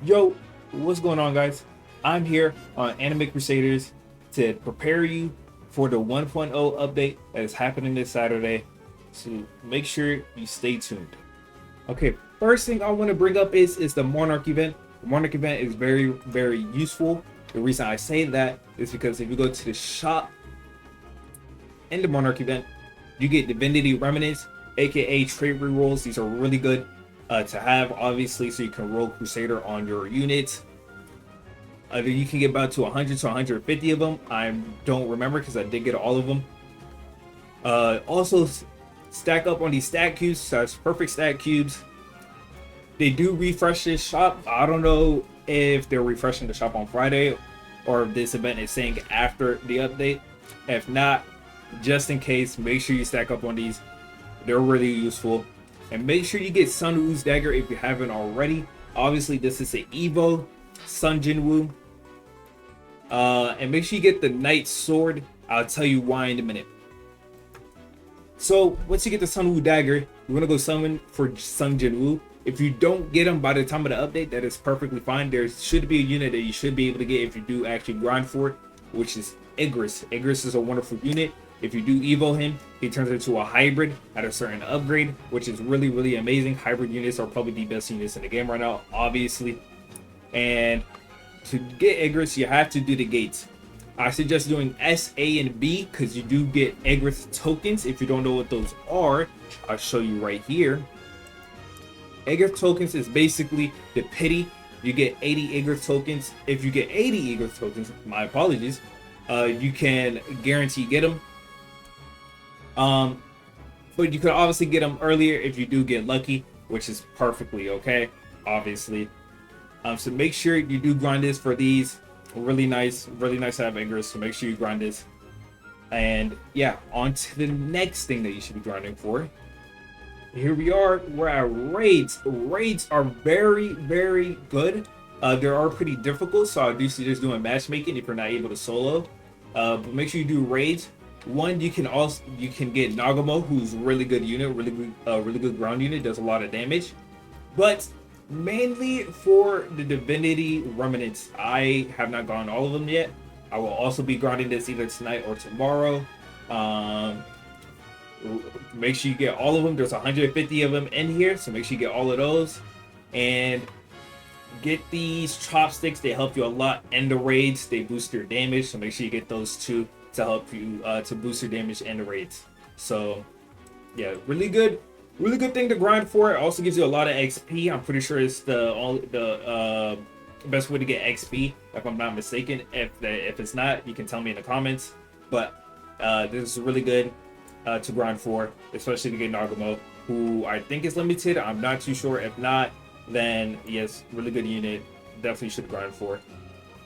Yo, what's going on, guys? I'm here on Anime Crusaders to prepare you for the 1.0 update that is happening this Saturday. So make sure you stay tuned. Okay, first thing I want to bring up is the Monarch event. The Monarch event is very useful. The reason I say that is because if you go to the shop in the Monarch event, you get Divinity Remnants, aka trade rerolls. These are really good to have, obviously, so you can roll Crusader on your units. You can get about to 100 to 150 of them. I don't remember because I did get all of them. Also, stack up on these stat cubes. So that's perfect stat cubes. They do refresh this shop. I don't know if they're refreshing the shop on Friday or if this event is saying after the update. If not, just in case, make sure you stack up on these. They're really useful. And make sure you get Sun Wu's dagger if you haven't already. Obviously, this is an Evo Sun Jinwoo. And make sure you get the Knight Sword. I'll tell you why in a minute. So once you get the Sun Wu dagger, you're gonna go summon for Sun Jinwoo. If you don't get them by the time of the update, that is perfectly fine. There should be a unit that you should be able to get if you do actually grind for it, which is Igris. Igris is a wonderful unit. If you do evo him, he turns into a hybrid at a certain upgrade, which is really amazing. Hybrid units are probably the best units in the game right now, obviously. And to get Igris, you have to do the gates. I suggest doing S, A, and B because you do get Igris tokens. If you don't know what those are, I'll show you right here. Igris tokens is basically the pity. You get 80 Igris tokens. If you get 80 Igris tokens, my apologies, you can guarantee get them. But you could obviously get them earlier if you do get lucky, which is perfectly okay, obviously. So make sure you do grind this for these. Really nice to have Igris, so make sure you grind this. And yeah, on to the next thing that you should be grinding for. Here we are, we're at raids. Raids are very good. They are pretty difficult, so I do suggest doing matchmaking if you're not able to solo. But make sure you do raids. One, you can get Nagamo, who's really good unit, really good ground unit, does a lot of damage. But mainly for the Divinity Remnants, I have not gone all of them yet. I will also be grinding this either tonight or tomorrow. Make sure you get all of them. There's 150 of them in here, so make sure you get all of those. And get these chopsticks. They help you a lot in the raids. They boost your damage, so make sure you get those too to help you to boost your damage in the raids. So yeah, really good thing to grind for. It also gives you a lot of XP. I'm pretty sure it's the best way to get XP, if I'm not mistaken. If it's not, you can tell me in the comments. But this is really good to grind for, especially to get Nagamo, who I think is limited. I'm not too sure. If not, then yes, really good unit. Definitely should grind for.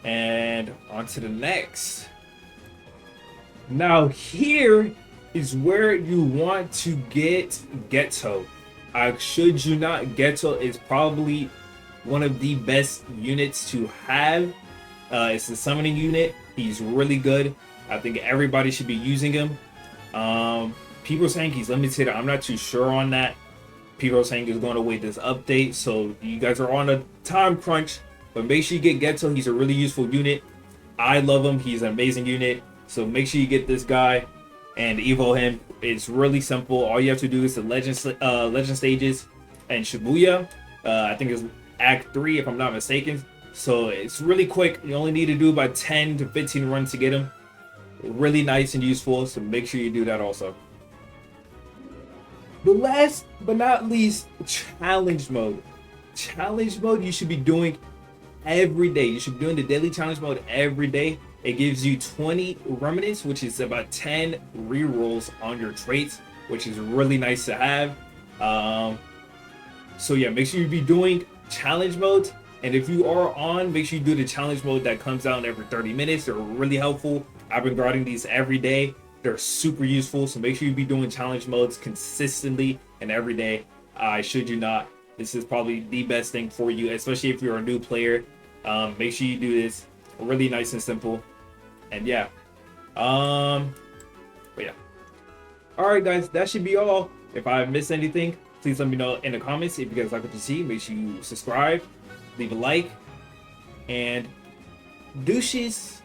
And on to the next. Now here is where you want to get Geto. I should you not, Geto is probably one of the best units to have. It's the summoning unit. He's really good. I think everybody should be using him. People saying he's limited. I'm not too sure on that. People are saying he's going to wait this update, so you guys are on a time crunch. But make sure you get Geto. He's a really useful unit. I love him. He's an amazing unit. So make sure you get this guy and evo him. It's really simple. All you have to do is the legend stages and Shibuya. I think it's Act 3 if I'm not mistaken. So it's really quick. You only need to do about 10 to 15 runs to get him. Really nice and useful. So make sure you do that also. The last but not least, challenge mode. Challenge mode you should be doing every day. You should be doing the daily challenge mode every day. It gives you 20 remnants, which is about 10 rerolls on your traits, which is really nice to have. So yeah, make sure you be doing challenge modes. And if you are on, make sure you do the challenge mode that comes out every 30 minutes. They're really helpful. I've been grinding these every day. They're super useful. So make sure you be doing challenge modes consistently and every day. I should you not. This is probably the best thing for you, especially if you're a new player. Make sure you do this. Really nice and simple. And yeah, but yeah. All right, guys, that should be all. If I missed anything, please let me know in the comments. If you guys like what you see, make sure you subscribe, leave a like, And douches